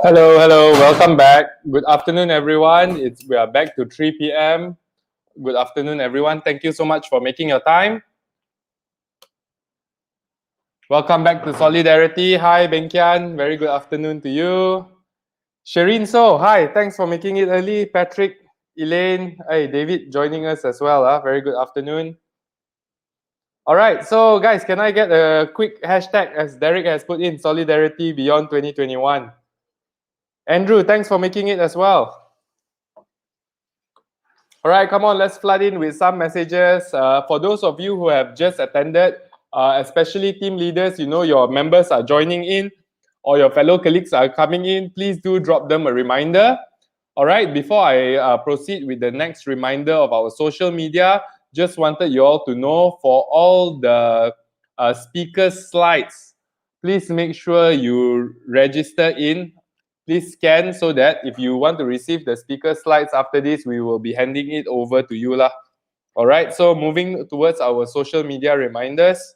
Hello, hello, welcome back. Good afternoon, everyone. We are back to 3 p.m. Good afternoon, everyone. Thank you so much for making your time. Welcome back to Solidarity. Hi, Benkian. Very good afternoon to you. Shireen So, hi. Thanks for making it early. Patrick, Elaine, hey, David joining us as well. Very good afternoon. All right, so guys, can I get a quick hashtag as Derek has put in Solidarity Beyond 2021? Andrew, thanks for making it as well. All right, come on, let's flood in with some messages. For those of you who have just attended, especially team leaders, you know your members are joining in or your fellow colleagues are coming in, please do drop them a reminder. All right, before I proceed with the next reminder of our social media, just wanted you all to know for all the speakers' slides, please make sure you register in. Please scan so that if you want to receive the speaker slides after this, we will be handing it over to you lah. All right, so moving towards our social media reminders.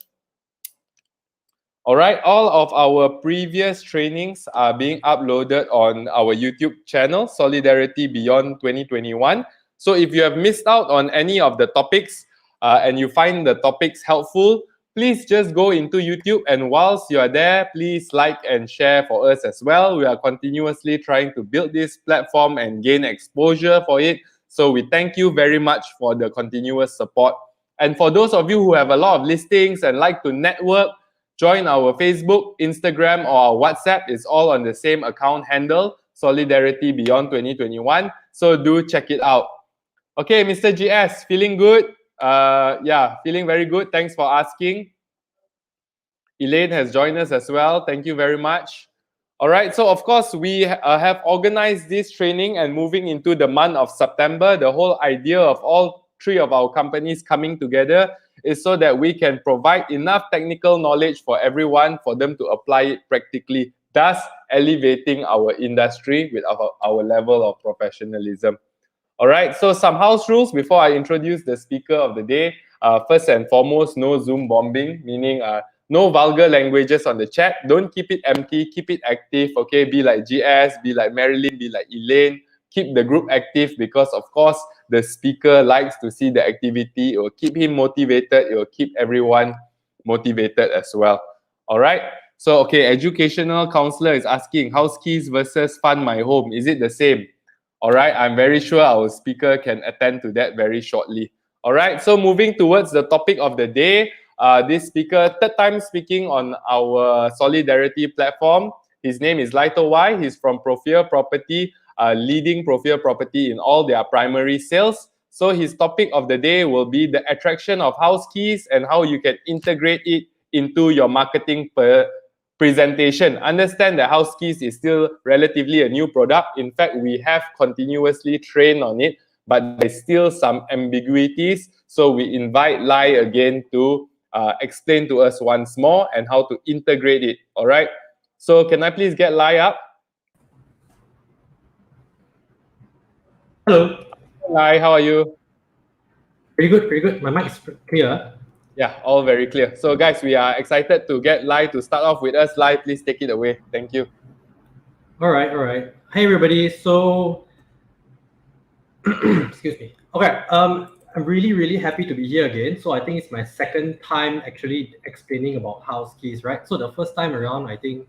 All right, all of our previous trainings are being uploaded on our YouTube channel, Solidarity Beyond 2021. So if you have missed out on any of the topics and you find the topics helpful, please just go into YouTube, and whilst you are there, please like and share for us as well. We are continuously trying to build this platform and gain exposure for it. So we thank you very much for the continuous support. And for those of you who have a lot of listings and like to network, join our Facebook, Instagram, or our WhatsApp. It's all on the same account handle, Solidarity Beyond 2021. So do check it out. Okay, Mr. GS, feeling good? Yeah, feeling very good. Thanks for asking. Elaine has joined us as well. Thank you very much. All right, so of course, we have organized this training, and moving into the month of September, the whole idea of all three of our companies coming together is so that we can provide enough technical knowledge for everyone for them to apply it practically, thus elevating our industry with our level of professionalism. All right, so some house rules before I introduce the speaker of the day. First and foremost, no Zoom bombing, meaning no vulgar languages on the chat. Don't keep it empty, keep it active, okay? Be like GS, be like Marilyn, be like Elaine. Keep the group active because, of course, the speaker likes to see the activity. It will keep him motivated. It will keep everyone motivated as well. All right? So, okay, educational counselor is asking, Houzkeys versus Fund My Home, is it the same? All right, I'm very sure our speaker can attend to that very shortly. All right, so moving towards the topic of the day, this speaker, third time speaking on our Solidarity platform. His name is Laito Y. He's from Profia Property, leading Profia Property in all their primary sales. So his topic of the day will be the attraction of Houzkeys and how you can integrate it into your marketing presentation. Understand that Houzkeys is still relatively a new product. In fact, we have continuously trained on it, but there's still some ambiguities. So we invite Lai again to explain to us once more and how to integrate it. All right. So can I please get Lai up? Hello. Lai, how are you? Pretty good, pretty good. My mic is clear. Yeah, all very clear. So guys, we are excited to get Lai to start off with us. Lai, please take it away. Thank you. All right, all right. Hey, everybody. So, excuse me. Okay, I'm really happy to be here again. So I think it's my second time actually explaining about Houzkeys, right? So the first time around, I think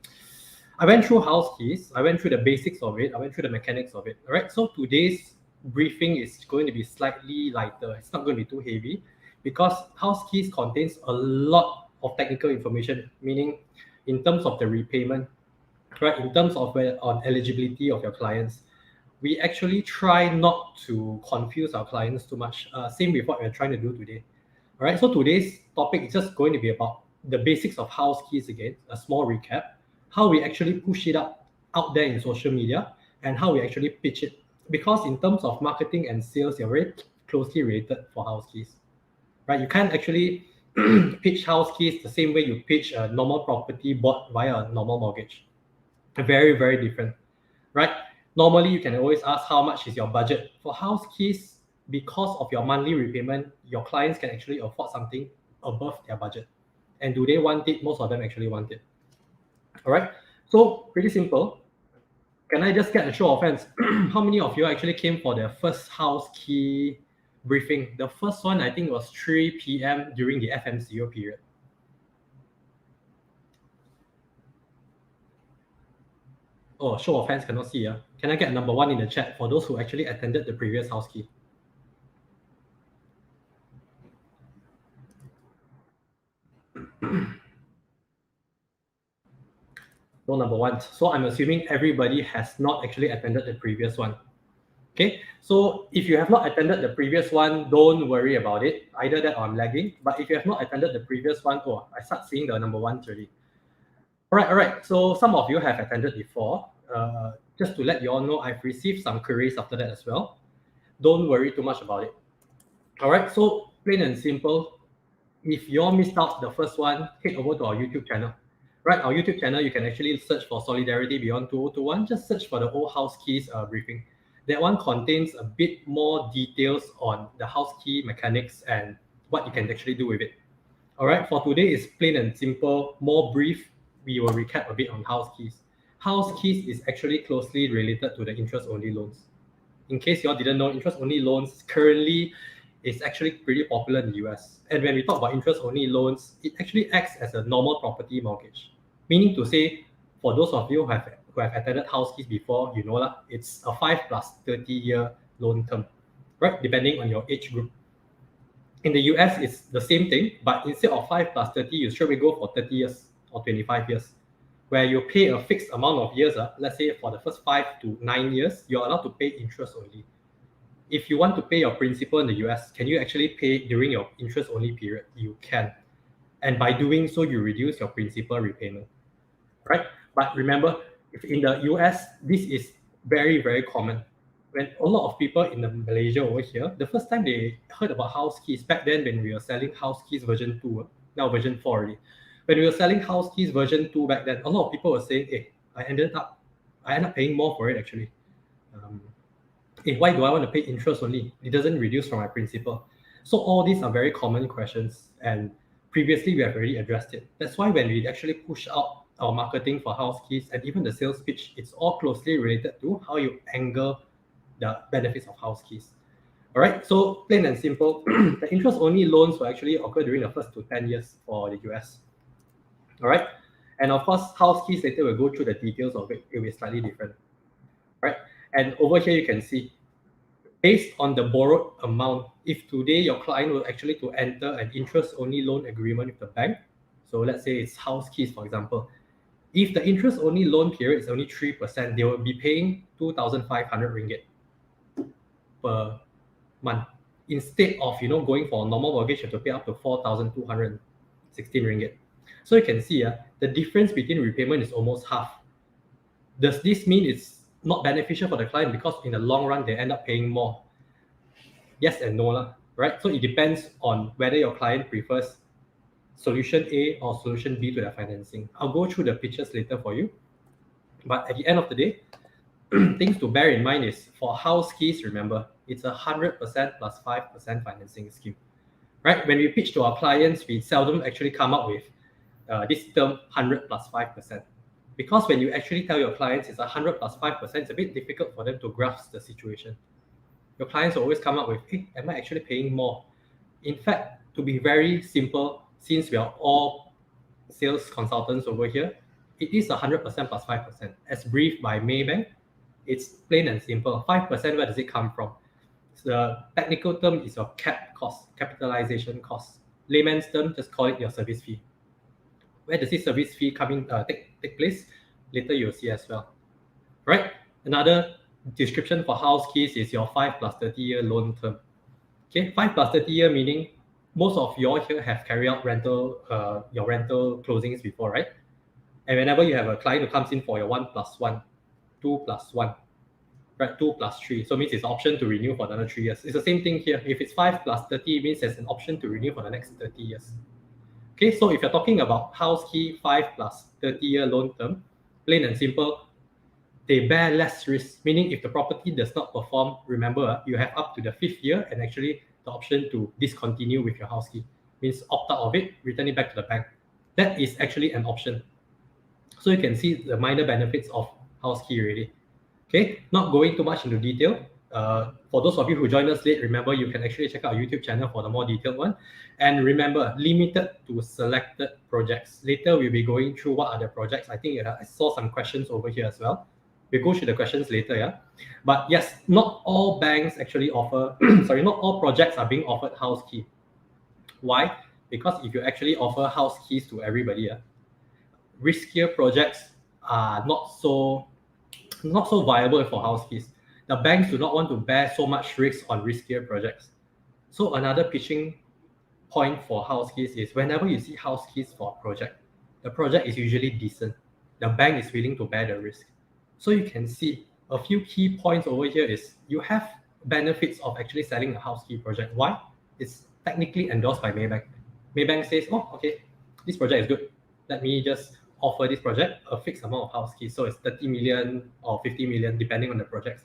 I went through Houzkeys. I went through the basics of it. I went through the mechanics of it, all right? So today's briefing is going to be slightly lighter. It's not going to be too heavy, because Houzkeys contains a lot of technical information, meaning in terms of the repayment, right? In terms of on eligibility of your clients. We actually try not to confuse our clients too much. Same with what we're trying to do today. All right, so today's topic is just going to be about the basics of Houzkeys again, a small recap, how we actually push it out there in social media, and how we actually pitch it. Because in terms of marketing and sales, they're very closely related for Houzkeys. Right, you can't actually pitch Houzkeys the same way you pitch a normal property bought via a normal mortgage. Very different, right? Normally, you can always ask how much is your budget. For Houzkeys, because of your monthly repayment, your clients can actually afford something above their budget. And do they want it? Most of them actually want it. All right, so pretty simple. Can I just get a show of hands? How many of you actually came for the first house key briefing? The first one, I think, was 3 p.m. during the FMCO period. Oh, show of hands, cannot see. Can I get number 1 in the chat for those who actually attended the previous house key? No number 1. So I'm assuming everybody has not actually attended the previous one. Okay, so if you have not attended the previous one, don't worry about it. Either that or I'm lagging. But if you have not attended the previous one, oh, I start seeing the number 1 already. All right. So some of you have attended before. Just to let you all know, I've received some queries after that as well. Don't worry too much about it. All right. So plain and simple, if you all missed out the first one, head over to our YouTube channel. Right, our YouTube channel, you can actually search for Solidarity Beyond 2021. Just search for the old house keys briefing. That one contains a bit more details on the house key mechanics and what you can actually do with it. All right, for today is plain and simple, more brief. We will recap a bit on house keys. House keys is actually closely related to the interest-only loans. In case you all didn't know, interest-only loans currently is actually pretty popular in the US. And when we talk about interest-only loans, it actually acts as a normal property mortgage. Meaning to say, for those of you who have attended house keys before, you know lah, it's a 5 plus 30-year loan term, right? Depending on your age group. In the US, it's the same thing, but instead of 5 plus 30, you straight away go for 30 years or 25 years, where you pay a fixed amount of years. Let's say for the first 5 to 9 years, you're allowed to pay interest only. If you want to pay your principal in the US, can you actually pay during your interest only period? You can. And by doing so, you reduce your principal repayment, right? But remember, if in the US, this is very, very common. When a lot of people in the Malaysia over here, the first time they heard about house keys, back then when we were selling house keys version 2, now version 4 already. When we were selling house keys version 2 back then, a lot of people were saying, hey, I ended up paying more for it actually. Hey, why do I want to pay interest only? It doesn't reduce from my principal. So all these are very common questions, and previously we have already addressed it. That's why when we actually push out our marketing for house keys and even the sales pitch, it's all closely related to how you angle the benefits of house keys. All right, so plain and simple, the interest only loans will actually occur during the first to 10 years for the US. All right, and of course, house keys later we'll go through the details of it. It will be slightly different, right? And over here you can see, based on the borrowed amount, if today your client will actually to enter an interest-only loan agreement with the bank, so let's say it's house keys, for example, if the interest-only loan period is only 3%, they will be paying 2,500 ringgit per month. Instead of going for a normal mortgage, you have to pay up to 4,216 ringgit. So you can see the difference between repayment is almost half. Does this mean it's not beneficial for the client because in the long run they end up paying more? Yes and no, right? So it depends on whether your client prefers solution A or solution B to their financing. I'll go through the pictures later for you. But at the end of the day, things to bear in mind is for house keys, remember, it's 100% plus 5% financing scheme, right? When we pitch to our clients, we seldom actually come up with this term 100 plus 5%. Because when you actually tell your clients it's 100 plus 5%, it's a bit difficult for them to grasp the situation. Your clients will always come up with, hey, am I actually paying more? In fact, to be very simple, since we are all sales consultants over here, it is 100% plus 5%. As briefed by Maybank, it's plain and simple. 5%, where does it come from? So the technical term is your cap cost, capitalization cost. Layman's term, just call it your service fee. Where does this service fee take place? Later you'll see as well, right? Another description for house keys is your 5 plus 30-year loan term. Okay, 5 plus 30 year meaning most of you all here have carried out your rental closings before, right? And whenever you have a client who comes in for your 1 plus 1, 2 plus 1, right? 2 plus 3, so it means it's an option to renew for another 3 years. It's the same thing here. If it's 5 plus 30, it means there's an option to renew for the next 30 years. Okay, so if you're talking about house key 5 plus 30-year loan term, plain and simple, they bear less risk, meaning if the property does not perform, remember, you have up to the 5th year and actually the option to discontinue with your house key. Means opt out of it, return it back to the bank. That is actually an option. So you can see the minor benefits of house key already. Okay, not going too much into detail. For those of you who joined us late, remember you can actually check out our YouTube channel for the more detailed one. And remember, limited to selected projects. Later, we'll be going through what are the projects. I think I saw some questions over here as well. We'll go through the questions later, yeah. But yes, not all banks actually offer, sorry, not all projects are being offered house key. Why? Because if you actually offer house keys to everybody, riskier projects are not so viable for house keys. The banks do not want to bear so much risk on riskier projects. So another pitching point for house keys is whenever you see house keys for a project, the project is usually decent. The bank is willing to bear the risk. So you can see a few key points over here is you have benefits of actually selling a house key project. Why? It's technically endorsed by Maybank. Maybank says, oh, okay, this project is good. Let me just offer this project a fixed amount of house keys. So it's 30 million or 50 million, depending on the projects.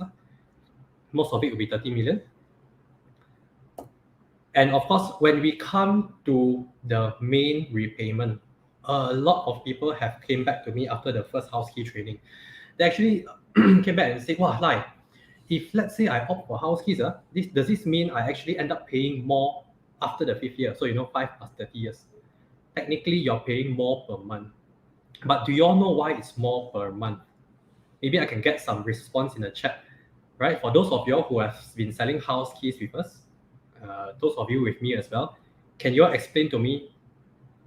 Most of it will be 30 million. And of course, when we come to the main repayment, a lot of people have came back to me after the first house key training. They actually came back and said, wow, like, if let's say I opt for house keys, does this mean I actually end up paying more after the 5th year? So 5 plus 30 years. Technically, you're paying more per month. But do you all know why it's more per month? Maybe I can get some response in the chat, right? For those of you all who have been selling house keys with us, those of you with me as well, can you all explain to me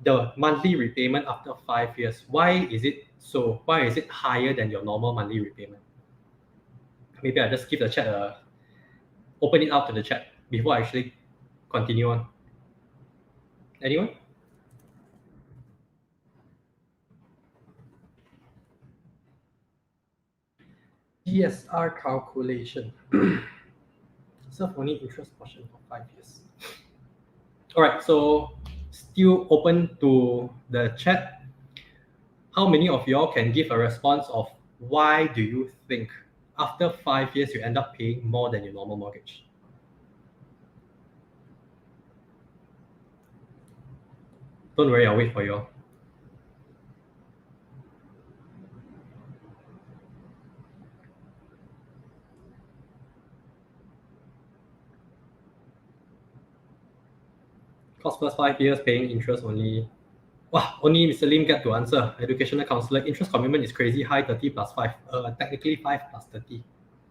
the monthly repayment after 5 years? Why is it so? Why is it higher than your normal monthly repayment? Maybe I just give the chat open it out to the chat before I actually continue on. Anyone? GSR calculation. Serve only interest portion for 5 years. All right, so still open to the chat. How many of y'all can give a response of why do you think after 5 years you end up paying more than your normal mortgage? Don't worry, I'll wait for y'all. Cost first 5 years paying interest only. Wow, only Mr. Lim get to answer. Educational counselor, interest commitment is crazy high, 30 plus 5. Technically 5 plus 30.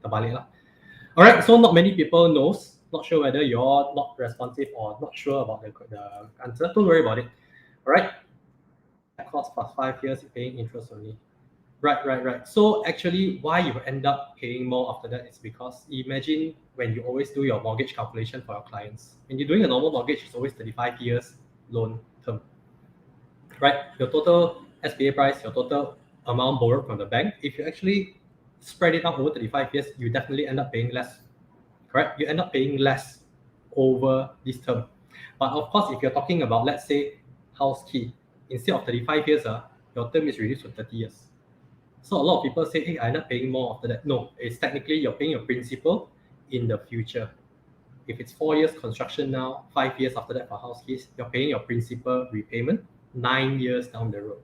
Terbalik lah. All right, so not many people knows. Not sure whether you're not responsive or not sure about the answer. Don't worry about it. All right. Cost plus 5 years paying interest only. Right. So actually, why you end up paying more after that is because imagine when you always do your mortgage calculation for your clients. When you're doing a normal mortgage, it's always 35 years loan term. Right? Your total SPA price, your total amount borrowed from the bank, if you actually spread it out over 35 years, you definitely end up paying less. Correct? You end up paying less over this term. But of course, if you're talking about, let's say, house key, instead of 35 years, your term is reduced to 30 years. So a lot of people say, hey, I end up paying more after that. No, it's technically you're paying your principal in the future. If it's 4 years construction now, 5 years after that for house keys, you're paying your principal repayment 9 years down the road.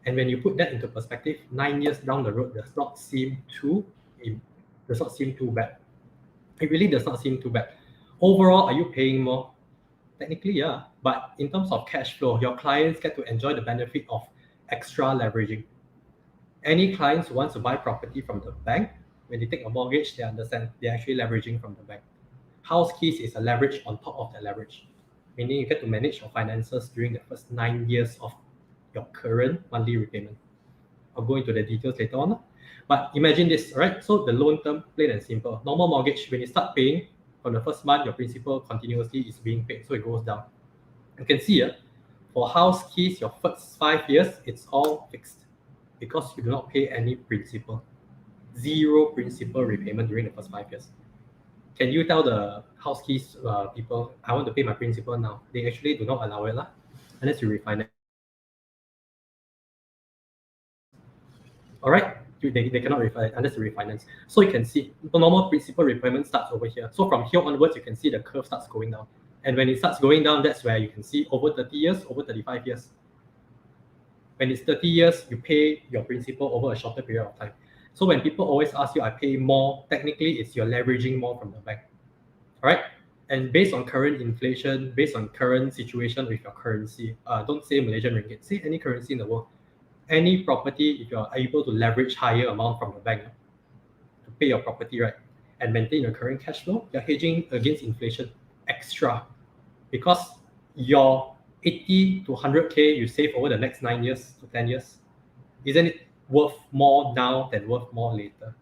And when you put that into perspective, 9 years down the road does not seem too bad. It really does not seem too bad. Overall, are you paying more? Technically, yeah. But in terms of cash flow, your clients get to enjoy the benefit of extra leveraging. Any clients who wants to buy property from the bank, when they take a mortgage, they understand they're actually leveraging from the bank. House keys is a leverage on top of the leverage, meaning you get to manage your finances during the first 9 years of your current monthly repayment. I'll go into the details later on. But imagine this, right? So the loan term, plain and simple. Normal mortgage, when you start paying from the first month, your principal continuously is being paid, so it goes down. You can see for house keys, your first 5 years, it's all fixed because you do not pay any principal. Zero principal repayment during the first 5 years. Can you tell the house keys people, I want to pay my principal now? They actually do not allow it unless you refinance. All right, they cannot refinance unless you refinance. So you can see the normal principal repayment starts over here. So from here onwards, you can see the curve starts going down. And when it starts going down, that's where you can see over 30 years, over 35 years. When it's 30 years, you pay your principal over a shorter period of time. So when people always ask you, I pay more, technically it's you're leveraging more from the bank. All right. And based on current inflation, based on current situation with your currency, don't say Malaysian ringgit, say any currency in the world, any property, if you're able to leverage higher amount from the bank to pay your property, right, and maintain your current cash flow, you're hedging against inflation extra, because your 80 to 100K you save over the next 9 years to 10 years, isn't it worth more now than worth more later?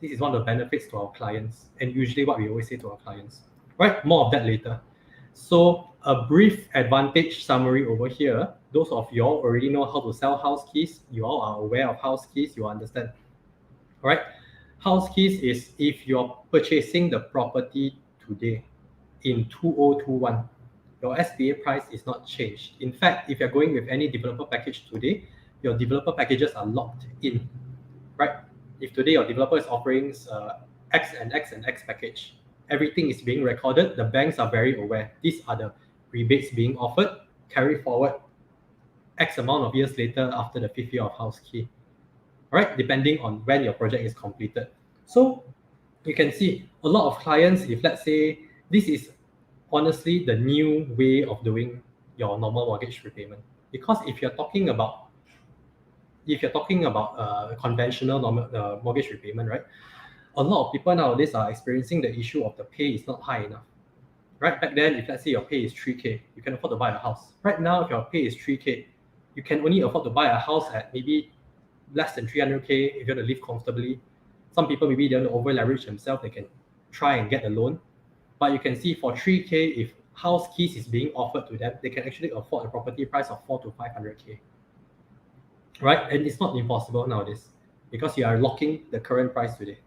This is one of the benefits to our clients, and usually what we always say to our clients, right? More of that later. So a brief advantage summary over here. Those of you all already know how to sell house keys. You all are aware of house keys. You understand, all right? House keys is if you're purchasing the property today in 2021, your SPA price is not changed. In fact, if you're going with any developer package today, your developer packages are locked in, right? If today your developer is offering X and X and X package, everything is being recorded. The banks are very aware. These are the rebates being offered, carry forward X amount of years later after the 5th year of house key, all right? Depending on when your project is completed. So you can see a lot of clients, if let's say this is honestly the new way of doing your normal mortgage repayment, because if you're talking about conventional normal mortgage repayment, right, a lot of people nowadays are experiencing the issue of the pay is not high enough. Right back then, if let's say your pay is 3K, you can afford to buy a house. Right now, if your pay is 3K, you can only afford to buy a house at maybe less than 300K if you want to live comfortably. Some people maybe they want to over leverage themselves, they can try and get a loan. But you can see for 3K, if house keys is being offered to them, they can actually afford a property price of 4 to 500K. Right? And it's not impossible nowadays because you are locking the current price today.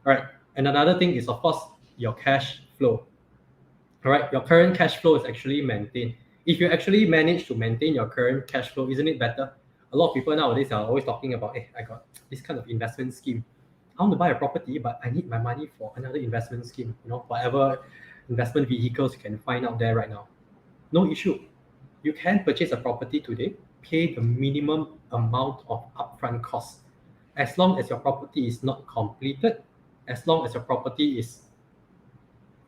All right. And another thing is, of course, your cash flow. All right. Your current cash flow is actually maintained. If you actually manage to maintain your current cash flow, isn't it better? A lot of people nowadays are always talking about, hey, I got this kind of investment scheme. I want to buy a property, but I need my money for another investment scheme. Whatever investment vehicles you can find out there right now. No issue. You can purchase a property today, pay the minimum amount of upfront costs. As long as your property is not completed, as long as your property is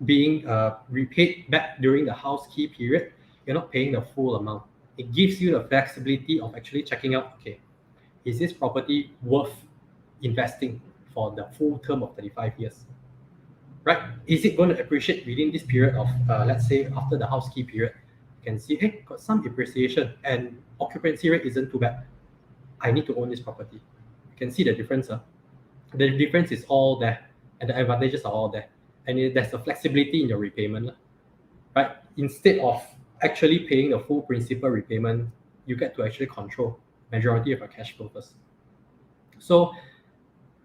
being repaid back during the house key period, you're not paying the full amount. It gives you the flexibility of actually checking out, okay, is this property worth investing for the full term of 35 years? Right? Is it going to appreciate within this period of, let's say, after the house key period? You can see, hey, got some appreciation and occupancy rate isn't too bad. I need to own this property. You can see the difference. The difference is all there, and the advantages are all there. And there's a flexibility in your repayment, right? Instead of actually paying the full principal repayment, you get to actually control majority of your cash flow first. So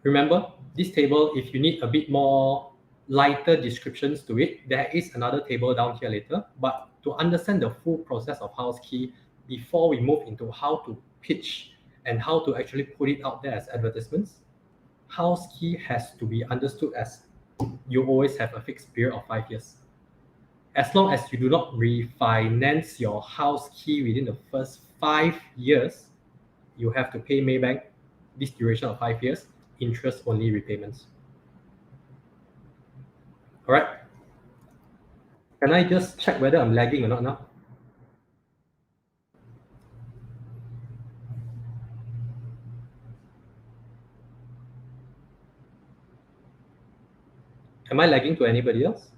remember, this table, if you need a bit more lighter descriptions to it, there is another table down here later. But to understand the full process of house key, before we move into how to pitch and how to actually put it out there as advertisements, house key has to be understood as you always have a fixed period of 5 years. As long as you do not refinance your house key within the first 5 years, you have to pay Maybank this duration of 5 years, interest-only repayments. All right. Can I just check whether I'm lagging or not now? Am I lagging to anybody else?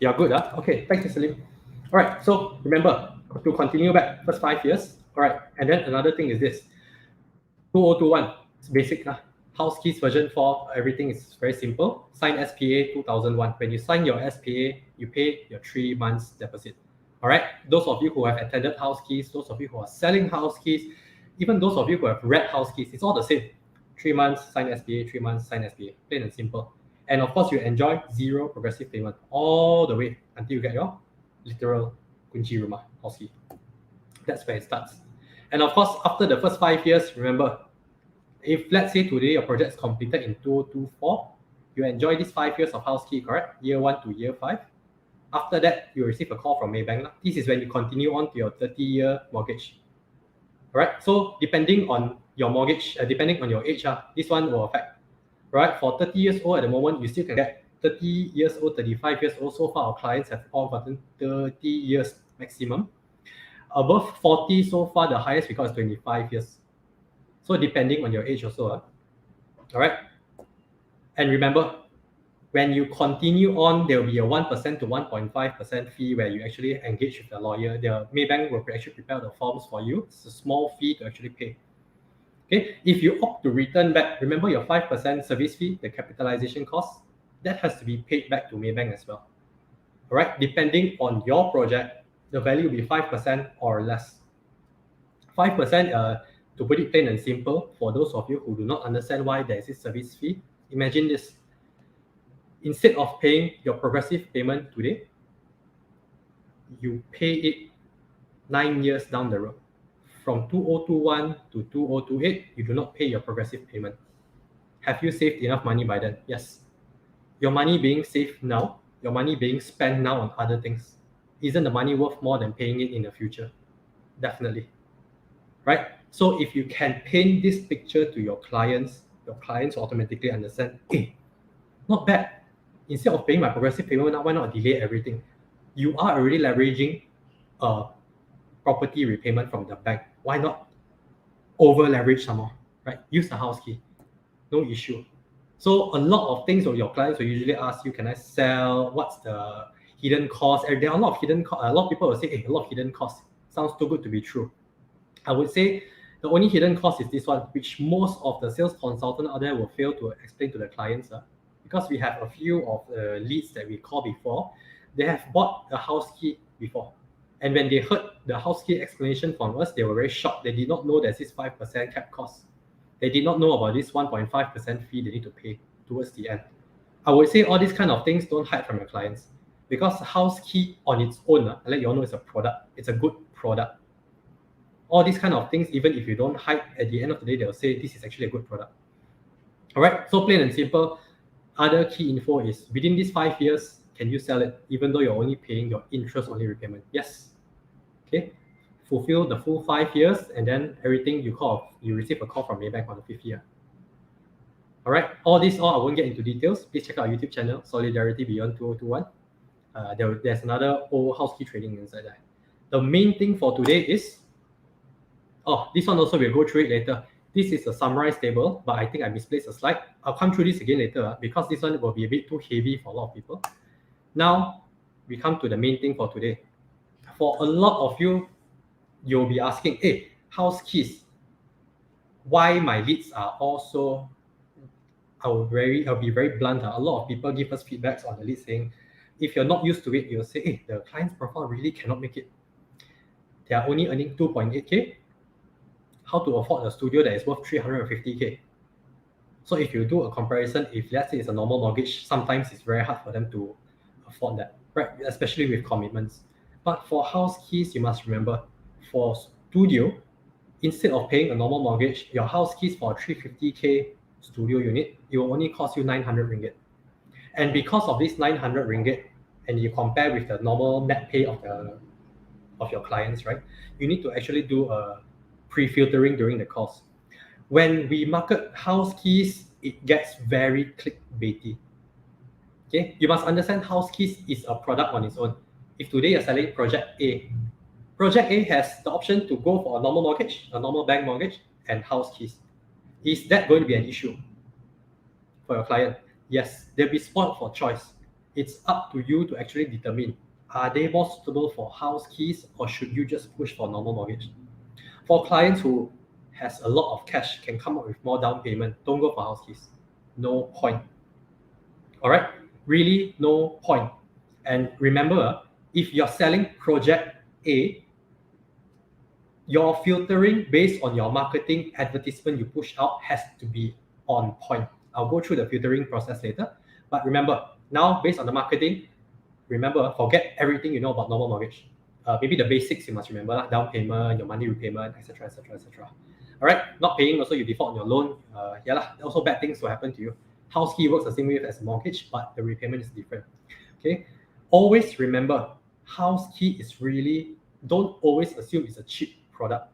Yeah, good. Okay, thank you, Salim. All right, so remember, to continue back, first 5 years. All right, and then another thing is this. 2021, it's basic. House keys version 4, everything is very simple. Sign SPA 2001. When you sign your SPA, you pay your 3 months deposit. All right, those of you who have attended house keys, those of you who are selling house keys, even those of you who have read house keys, it's all the same. 3 months, sign SPA, 3 months, sign SPA, plain and simple. And of course, you enjoy 0 progressive payment all the way until you get your literal kunci rumah house key. That's where it starts. And of course, after the first 5 years, remember, if let's say today your project is completed in 2024, you enjoy these 5 years of house key, correct? Year 1 to year 5. After that, you receive a call from Maybank. This is when you continue on to your 30-year mortgage. All right. So depending on your mortgage, depending on your age, this one will affect. Right. For 30 years old at the moment, you still can get 30 years old, 35 years old. So far, our clients have all gotten 30 years maximum. Above 40, so far, the highest we got is 25 years. So depending on your age also. All right. And remember, when you continue on, there will be a 1% to 1.5% fee where you actually engage with the lawyer. The Maybank will actually prepare the forms for you. It's a small fee to actually pay. Okay, if you opt to return back, remember your 5% service fee, the capitalization cost, that has to be paid back to Maybank as well. All right, depending on your project, the value will be 5% or less. 5%, to put it plain and simple, for those of you who do not understand why there is this service fee, imagine this. Instead of paying your progressive payment today, you pay it 9 years down the road. From 2021 to 2028, you do not pay your progressive payment. Have you saved enough money by then? Yes. Your money being saved now, your money being spent now on other things, isn't the money worth more than paying it in the future? Definitely. Right? So if you can paint this picture to your clients automatically understand, hey, not bad. Instead of paying my progressive payment, why not delay everything? You are already leveraging a property repayment from the bank. Why not over leverage some more, right? Use the house key, no issue. So a lot of things your clients will usually ask you, can I sell? What's the hidden cost? There are a lot of hidden costs. A lot of people will say, hey, a lot of hidden costs. Sounds too good to be true. I would say the only hidden cost is this one, which most of the sales consultants out there will fail to explain to the clients. Because we have a few of the leads that we call before, they have bought a house key before. And when they heard the house key explanation from us, they were very shocked. They did not know there's this 5% cap cost. They did not know about this 1.5% fee they need to pay towards the end. I would say all these kind of things don't hide from your clients, because house key on its own, I let you all know, it's a product. It's a good product. All these kind of things, even if you don't hide, at the end of the day, they'll say this is actually a good product. All right, so plain and simple. Other key info is within these 5 years, can you sell it even though you're only paying your interest only repayment? Yes. Okay. Fulfill the full 5 years, and then everything you receive a call from Maybank on the 5th year. All right. All I won't get into details. Please check out our YouTube channel, Solidarity Beyond 2021. There's another old house key training inside there. The main thing for today is, this one also we'll go through it later. This is a summarized table, but I think I misplaced a slide. I'll come through this again later because this one will be a bit too heavy for a lot of people. Now, we come to the main thing for today. For a lot of you, you'll be asking, hey, house keys, why my leads are also, I'll be very blunt. A lot of people give us feedbacks on the lead saying, if you're not used to it, you'll say, hey, the client's profile really cannot make it. They are only earning 2.8K. How to afford a studio that is worth 350K. So if you do a comparison, if let's say it's a normal mortgage, sometimes it's very hard for them to afford that, right? Especially with commitments. But for house keys, you must remember, for studio, instead of paying a normal mortgage, your house keys for a 350K studio unit, it will only cost you 900 ringgit. And because of this 900 ringgit, and you compare with the normal net pay of your clients, right? You need to actually do a pre-filtering during the course. When we market house keys, it gets very clickbaity. Okay, you must understand house keys is a product on its own. If today you're selling Project A, Project A has the option to go for a normal mortgage, a normal bank mortgage, and house keys. Is that going to be an issue for your client? Yes, they'll be spoiled for choice. It's up to you to actually determine, are they more suitable for house keys, or should you just push for normal mortgage? For clients who has a lot of cash, can come up with more down payment, don't go for house keys. No point. All right? Really no point. And remember, if you're selling Project A, your filtering based on your marketing advertisement you push out has to be on point. I'll go through the filtering process later. But remember, now based on the marketing, remember, forget everything you know about normal mortgage. Maybe the basics you must remember, down payment, your money repayment, etc., etc., etc. All right, not paying also, you default on your loan. Also bad things will happen to you. House key works the same way as a mortgage, but the repayment is different. Okay, Always remember, Houzkey is really, don't always assume it's a cheap product.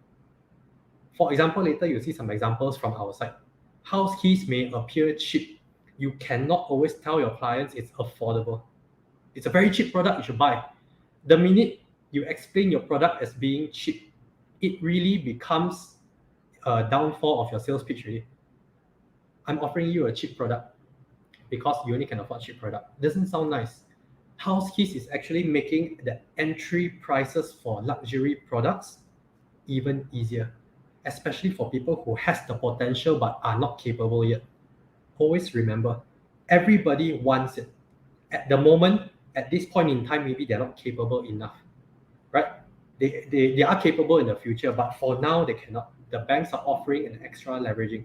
For example, later you'll see some examples from our side. Houzkeys may appear cheap. You cannot always tell your clients it's affordable. It's a very cheap product, you should buy. The minute you explain your product as being cheap, it really becomes a downfall of your sales pitch really. I'm offering you a cheap product because you only can afford cheap product. Doesn't sound nice. Houzkeys is actually making the entry prices for luxury products even easier, especially for people who has the potential but are not capable yet. Always remember, everybody wants it. At the moment, at this point in time, maybe they're not capable enough, right? They are capable in the future, but for now, they cannot. The banks are offering an extra leveraging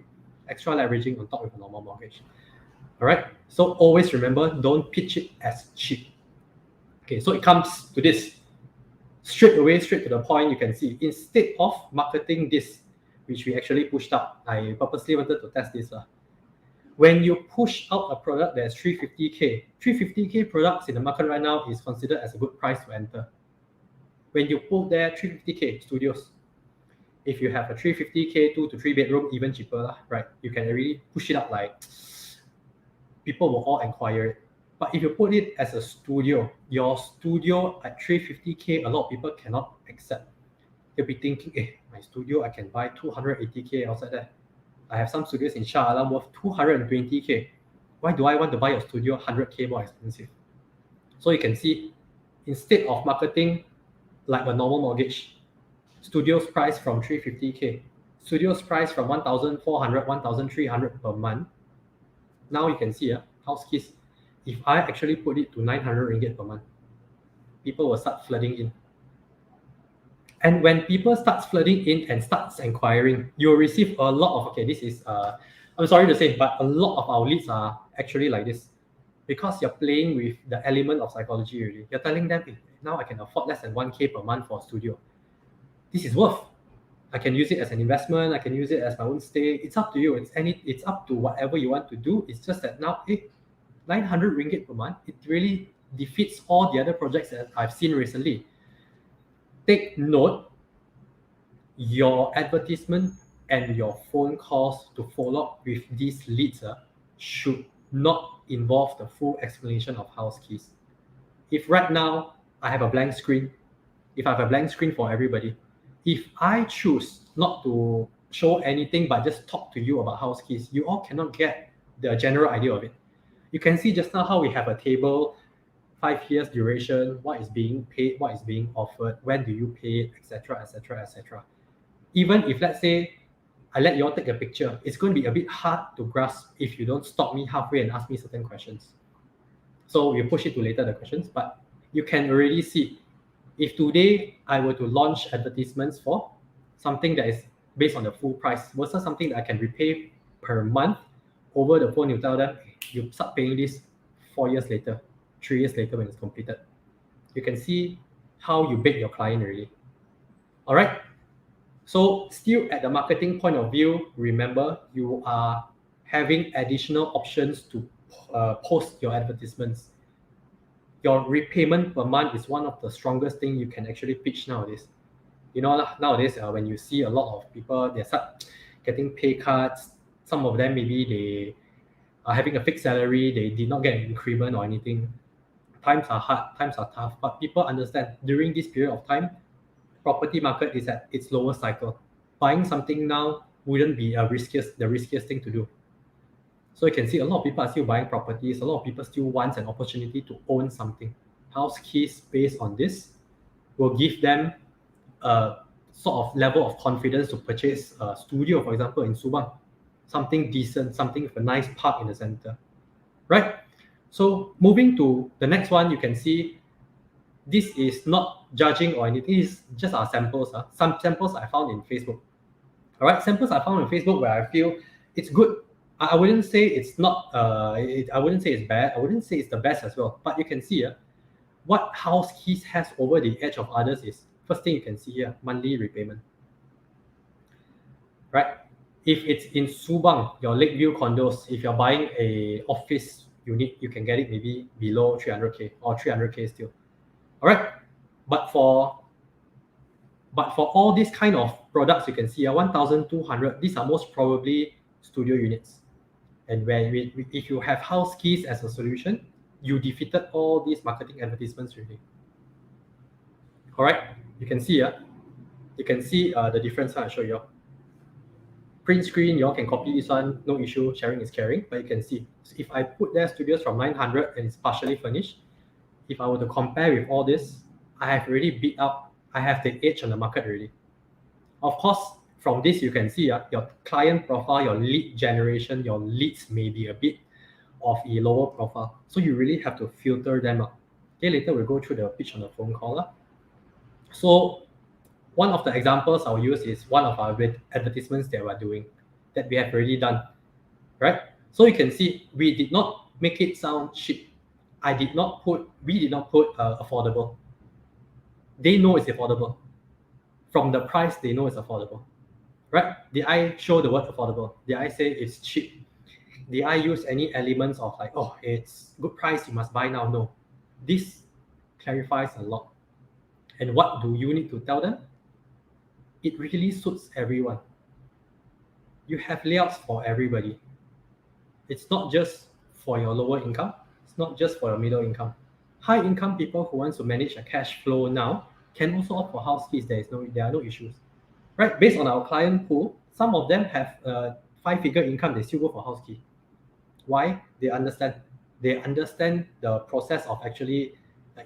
on top of a normal mortgage. All right, so always remember, don't pitch it as cheap. Okay, so it comes to this. Straight to the point, you can see, instead of marketing this, which we actually pushed out, I purposely wanted to test this. When you push out a product that's 350K, 350K products in the market right now is considered as a good price to enter. When you put there 350K studios, if you have a 350K 2 to 3 bedroom, even cheaper, right? You can really push it up, like people will all inquire it. But if you put it as a studio, your studio at 350K, a lot of people cannot accept. They'll be thinking, my studio, I can buy 280K outside there. I have some studios in Shah Alam worth 220K. Why do I want to buy a studio 100K more expensive? So you can see, instead of marketing like a normal mortgage, studios price from 350K, studios price from 1,400, 1,300 per month. Now you can see Houzkeys, if I actually put it to 900 ringgit per month, people will start flooding in. And when people start flooding in and starts inquiring, you'll receive a lot of, okay, this is, I'm sorry to say, but a lot of our leads are actually like this. Because you're playing with the element of psychology really. You're telling them, hey, now I can afford less than 1K per month for a studio. This is worth. I can use it as an investment. I can use it as my own stay. It's up to you. It's up to whatever you want to do. It's just that now, 900 ringgit per month, it really defeats all the other projects that I've seen recently. Take note, your advertisement and your phone calls to follow up with these leads should not involve the full explanation of Houzkeys. If right now I have a blank screen, if I have a blank screen for everybody, if I choose not to show anything but just talk to you about Houzkeys, you all cannot get the general idea of it. You can see just now how we have a table, 5 years duration, what is being paid, what is being offered, when do you pay it, etc., etc., etc. Even if, let's say, I let you all take a picture, it's going to be a bit hard to grasp if you don't stop me halfway and ask me certain questions. So we'll push it to later, the questions, but you can already see, if today I were to launch advertisements for something that is based on the full price versus something that I can repay per month, over the phone, you tell them, you start paying this 4 years later, 3 years later when it's completed. You can see how you bait your client really. All right. So still at the marketing point of view, remember you are having additional options to post your advertisements. Your repayment per month is one of the strongest things you can actually pitch nowadays. You know, nowadays when you see a lot of people, they start getting pay cuts. Some of them maybe they are having a fixed salary, they did not get an increment or anything. Times are hard, times are tough, but people understand during this period of time, property market is at its lowest cycle. Buying something now wouldn't be the riskiest thing to do. So you can see a lot of people are still buying properties. A lot of people still want an opportunity to own something. Houzkeys based on this will give them a sort of level of confidence to purchase a studio, for example, in Subang. Something decent, something with a nice park in the center, right? So moving to the next one, you can see this is not judging or anything. It's just our samples. Some samples I found in Facebook. All right, samples I found on Facebook where I feel it's good. I wouldn't say it's not. I wouldn't say it's bad. I wouldn't say it's the best as well. But you can see what Houzkeys has over the edge of others is, first thing you can see here, monthly repayment. Right? If it's in Subang, your Lakeview condos, if you're buying a office unit, you can get it maybe below 300K or 300K still. All right, but for all these kind of products, you can see 1,200. These are most probably studio units. And if you have house keys as a solution, you defeated all these marketing advertisements really. All right, you can see the difference. I'll show you. Print screen, you all can copy this one, no issue, sharing is caring, but you can see, so if I put there studios from 900 and it's partially furnished, if I were to compare with all this, I have already beat out, I have the edge on the market already. Of course, from this you can see your client profile, your lead generation, your leads may be a bit of a lower profile. So you really have to filter them out. Okay, later we'll go through the pitch on the phone call. So one of the examples I'll use is one of our advertisements that we're doing, that we have already done, right? So you can see we did not make it sound cheap. We did not put affordable. They know it's affordable. From the price, they know it's affordable, right? Did I show the word affordable? Did I say it's cheap? Did I use any elements of like, oh, it's good price, you must buy now? No. This clarifies a lot. And what do you need to tell them? It really suits everyone. You have layouts for everybody. It's not just for your lower income. It's not just for your middle income. High income people who want to manage a cash flow now can also opt for house keys. There are no issues, right? Based on our client pool, some of them have 5-figure income. They still go for house key. Why? They understand. They understand the process of actually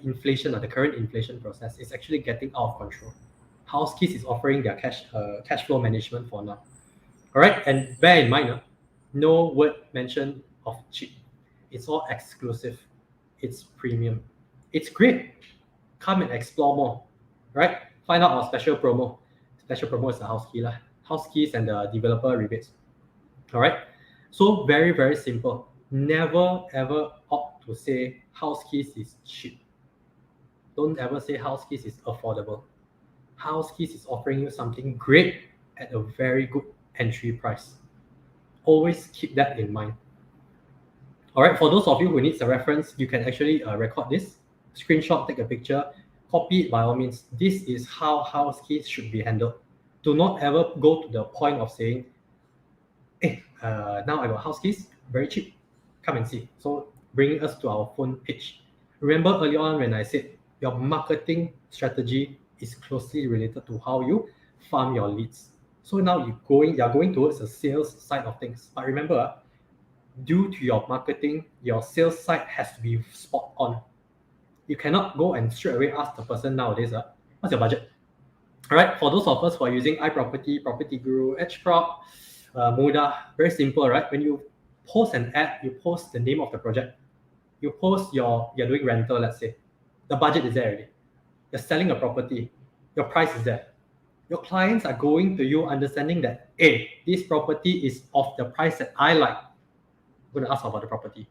inflation, or the current inflation process is actually getting out of control. House keys is offering their cash flow management for now. All right, and bear in mind, no word mention of cheap. It's all exclusive. It's premium. It's great. Come and explore more, right? Find out our special promo. Special promo is the house key, house keys and the developer rebates. All right. So very, very simple. Never ever opt to say house keys is cheap. Don't ever say house keys is affordable. House keys is offering you something great at a very good entry price. Always keep that in mind. All right, for those of you who needs a reference, you can actually record this, screenshot, take a picture, copy it by all means. This is how house keys should be handled. Do not ever go to the point of saying, hey, now I got house keys, very cheap, come and see. So bringing us to our phone pitch. Remember earlier on when I said your marketing strategy is closely related to how you farm your leads. So now you're going towards the sales side of things. But remember, due to your marketing, your sales side has to be spot on. You cannot go and straight away ask the person nowadays, what's your budget? All right, for those of us who are using iProperty, Property Guru, EdgeProp, Muda, very simple, right? When you post an ad, you post the name of the project. You post you're doing rental, let's say. The budget is there already. You're selling a property. Your price is there. Your clients are going to you understanding that, hey, this property is of the price that I like. I'm going to ask about the property.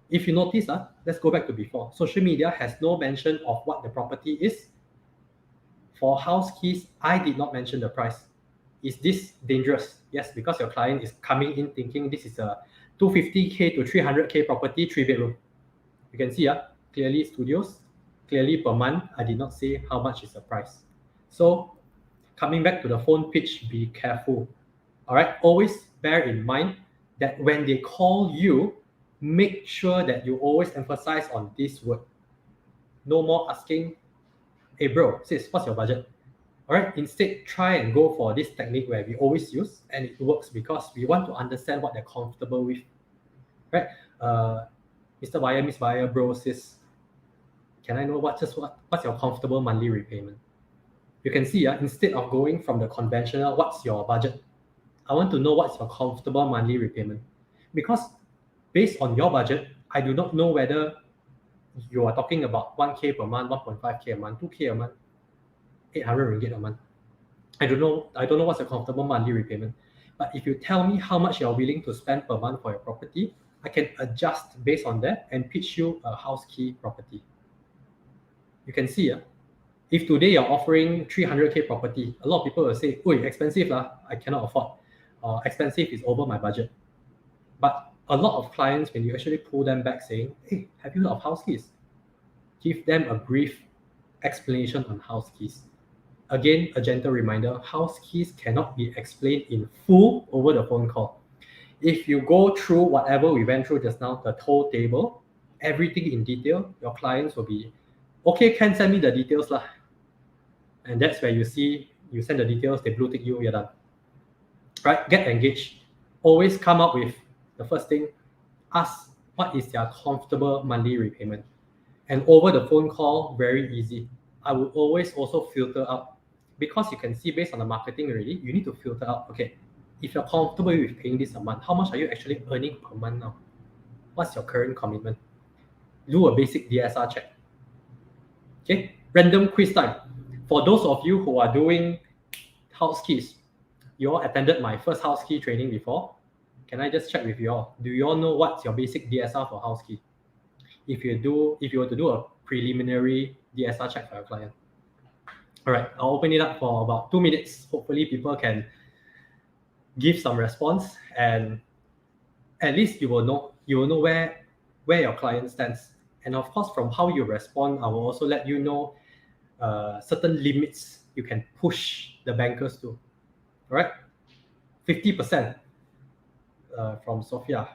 If you notice, let's go back to before. Social media has no mention of what the property is. For house keys, I did not mention the price. Is this dangerous? Yes, because your client is coming in thinking this is a 250K to 300K property, 3-bedroom. You can see clearly studios, clearly per month. I did not say how much is the price. So coming back to the phone pitch, be careful. All right, always bear in mind that when they call you, make sure that you always emphasize on this word. No more asking, hey bro, sis, what's your budget? All right, instead try and go for this technique where we always use, and it works because we want to understand what they're comfortable with, right? Mr. Buyer, Miss Buyer, bro, sis, can I know what's your comfortable monthly repayment? You can see, instead of going from the conventional, what's your budget? I want to know what's your comfortable monthly repayment. Because based on your budget, I do not know whether you are talking about 1K per month, 1.5K a month, 2K a month, 800 ringgit a month. I don't know what's your comfortable monthly repayment. But if you tell me how much you're willing to spend per month for your property, I can adjust based on that and pitch you a house key property. You can see, if today you're offering 300K property, a lot of people will say, "Oi, expensive, I cannot afford. Expensive is over my budget." But a lot of clients, when you actually pull them back saying, hey, have you heard of house keys? Give them a brief explanation on house keys. Again, a gentle reminder, house keys cannot be explained in full over the phone call. If you go through whatever we went through just now, the whole table, everything in detail, your clients will be, okay, can send me the details lah. And that's where you see, you send the details, they blue tick you, you're done. Right? Get engaged. Always come up with the first thing, ask what is their comfortable monthly repayment. And over the phone call, very easy. I would always also filter out, because you can see based on the marketing already, you need to filter out, okay, if you're comfortable with paying this a month, how much are you actually earning per month now? What's your current commitment? Do a basic DSR check. Okay, random quiz time. For those of you who are doing house keys, you all attended my first house key training before. Can I just check with you all? Do you all know what's your basic DSR for house key? If you were to do a preliminary DSR check for your client. All right, I'll open it up for about 2 minutes. Hopefully people can give some response, and at least you will know where your client stands. And of course, from how you respond, I will also let you know certain limits you can push the bankers to. All right, 50% from Sophia.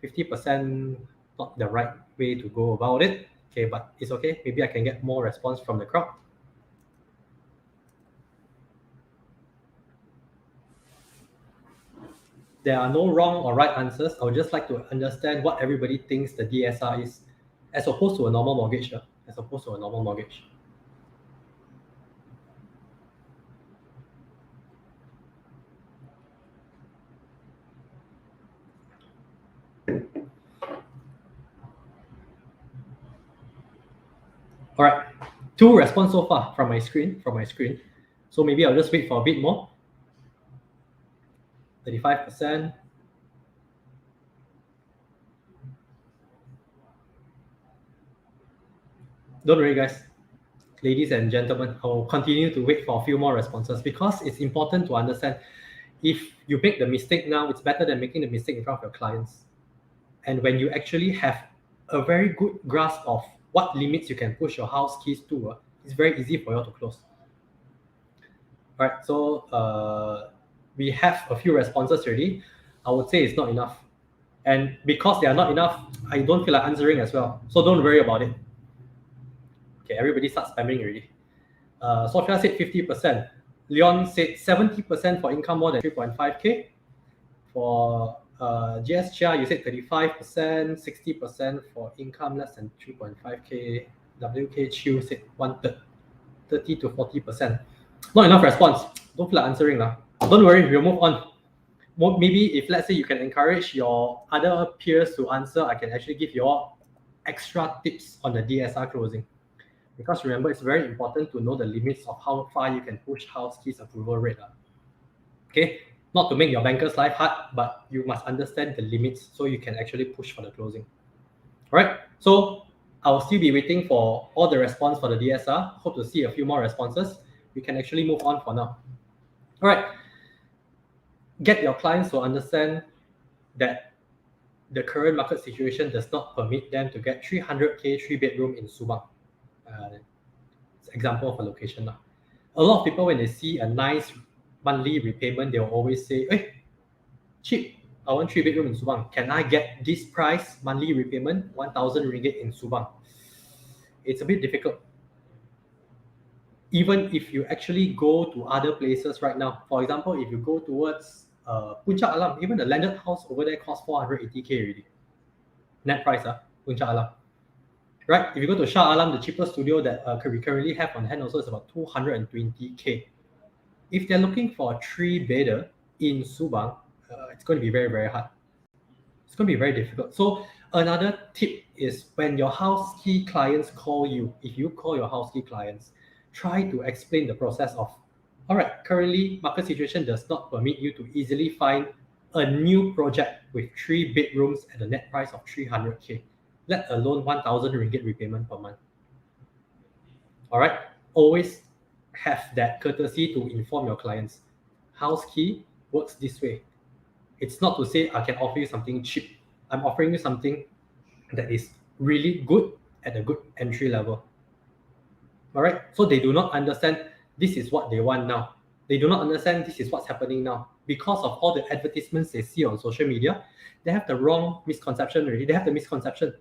50% not the right way to go about it. Okay, but it's okay. Maybe I can get more response from the crowd. There are no wrong or right answers. I would just like to understand what everybody thinks the DSR is, as opposed to a normal mortgage. As opposed to a normal mortgage. All right, 2 responses so far from my screen. So maybe I'll just wait for a bit more. 35%. Don't worry, guys. Ladies and gentlemen, I will continue to wait for a few more responses, because it's important to understand, if you make the mistake now, it's better than making the mistake in front of your clients. And when you actually have a very good grasp of what limits you can push your house keys to, it's very easy for you to close. All right, so we have a few responses already. I would say it's not enough. And because they are not enough, I don't feel like answering as well. So don't worry about it. Okay, everybody starts spamming already. Sophia said 50%. Leon said 70% for income more than 3.5K. For GS Chia, you said 35%, 60% for income less than 3.5K. WK Chiu said 1/3, 30 to 40%. Not enough response. Don't feel like answering now. Don't worry, we'll move on. Maybe if let's say you can encourage your other peers to answer, I can actually give you all extra tips on the DSR closing. Because remember, it's very important to know the limits of how far you can push house keys approval rate. Okay, not to make your banker's life hard, but you must understand the limits so you can actually push for the closing. All right, so I'll still be waiting for all the response for the DSR. Hope to see a few more responses. We can actually move on for now. All right, get your clients to understand that the current market situation does not permit them to get 300K 3-bedroom in Subang. Example of a location. A lot of people, when they see a nice monthly repayment, they'll always say, hey, cheap, I want 3-bedroom in Subang. Can I get this price monthly repayment, 1,000 ringgit in Subang? It's a bit difficult. Even if you actually go to other places right now, for example, if you go towards Puncak Alam, even the landed house over there costs 480K already. Net price, Puncak Alam. Right? If you go to Shah Alam, the cheapest studio that we currently have on hand also is about 220K. If they're looking for a 3-bedder in Subang, it's going to be very, very hard. It's going to be very difficult. So another tip is, when your house key clients call you, if you call your house key clients, try to explain the process of, all right, currently market situation does not permit you to easily find a new project with 3 bedrooms at a net price of 300K. Let alone 1,000 ringgit repayment per month. All right, always have that courtesy to inform your clients. House key works this way. It's not to say I can offer you something cheap. I'm offering you something that is really good at a good entry level. All right, so they do not understand this is what they want now. They do not understand this is what's happening now. Because of all the advertisements they see on social media, they have the wrong misconception already. They have the misconception.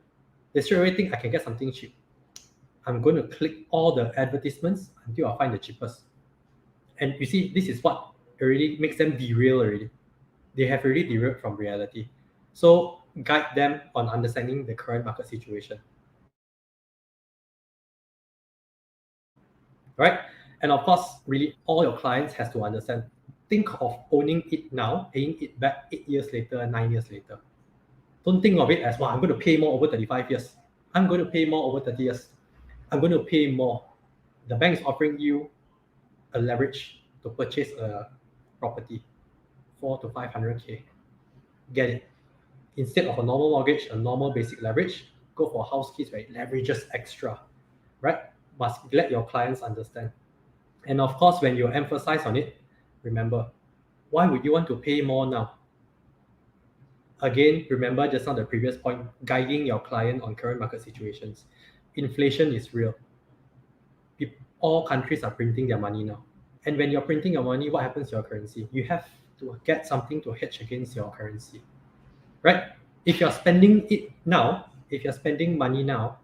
They straight away think I can get something cheap. I'm going to click all the advertisements until I find the cheapest. And you see, this is what already makes them derail already. They have already derailed from reality. So guide them on understanding the current market situation. Right? And of course, really all your clients has to understand. Think of owning it now, paying it back 8 years later, 9 years later. Don't think of it as, well, I'm going to pay more over 35 years. I'm going to pay more over 30 years. I'm going to pay more. The bank is offering you a leverage to purchase a property, 400 to 500K. Get it. Instead of a normal mortgage, a normal basic leverage, go for Houzkeys where it leverages extra, right? Must let your clients understand. And of course, when you emphasize on it, remember, why would you want to pay more now? Again, remember just on the previous point, guiding your client on current market situations. Inflation is real. All countries are printing their money now. And when you're printing your money, what happens to your currency? You have to get something to hedge against your currency, right? If you're spending it now, if you're spending money now,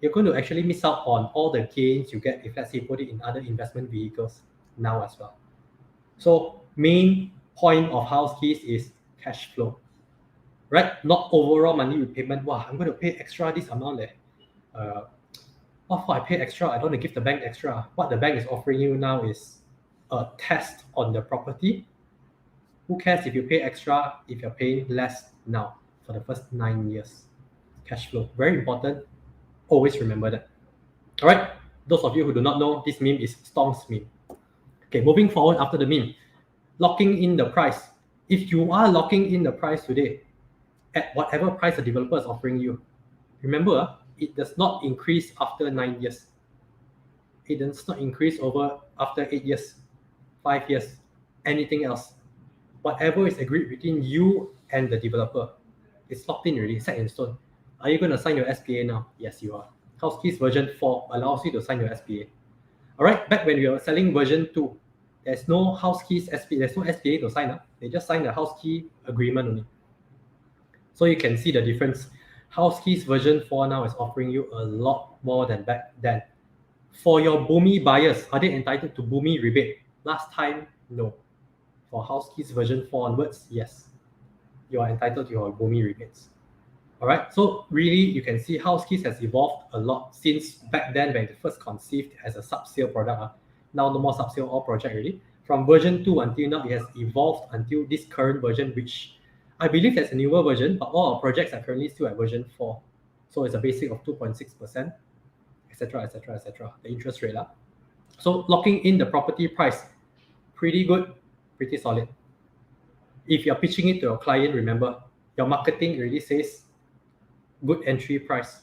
you're going to actually miss out on all the gains you get if, let's say, you put it in other investment vehicles now as well. So main point of Houzkeys is cash flow, right? Not overall money repayment. Wow, I'm going to pay extra this amount there. What for I pay extra? I don't want to give the bank extra. What the bank is offering you now is a test on the property. Who cares if you pay extra if you're paying less now for the first 9 years? Cash flow, very important. Always remember that. All right, those of you who do not know, this meme is Storm's meme. Okay, moving forward after the meme, locking in the price. If you are locking in the price today at whatever price the developer is offering you, remember, it does not increase after 9 years. It does not increase over after 8 years, 5 years, anything else. Whatever is agreed between you and the developer, it's locked in already, set in stone. Are you going to sign your SPA now? Yes, you are. Houzkeys version 4 allows you to sign your SPA. All right, back when we were selling version 2, there's no Houzkeys SPA, there's no SPA to sign up. They just sign the Houzkey agreement only. So you can see the difference. Houzkeys version 4 now is offering you a lot more than back then. For your Boomi buyers, are they entitled to Boomi rebate? Last time, no. For Houzkeys version 4 onwards, yes. You are entitled to your Boomi rebates. All right, so really you can see Houzkeys has evolved a lot since back then when it first conceived as a sub-sale product. Now no more sub-sale, all project already. From version 2 until now, it has evolved until this current version, which I believe there's a newer version, but all our projects are currently still at version 4. So it's a basic of 2.6%, etc., etc., etc. The interest rate. So locking in the property price, pretty good, pretty solid. If you're pitching it to your client, remember, your marketing already says good entry price.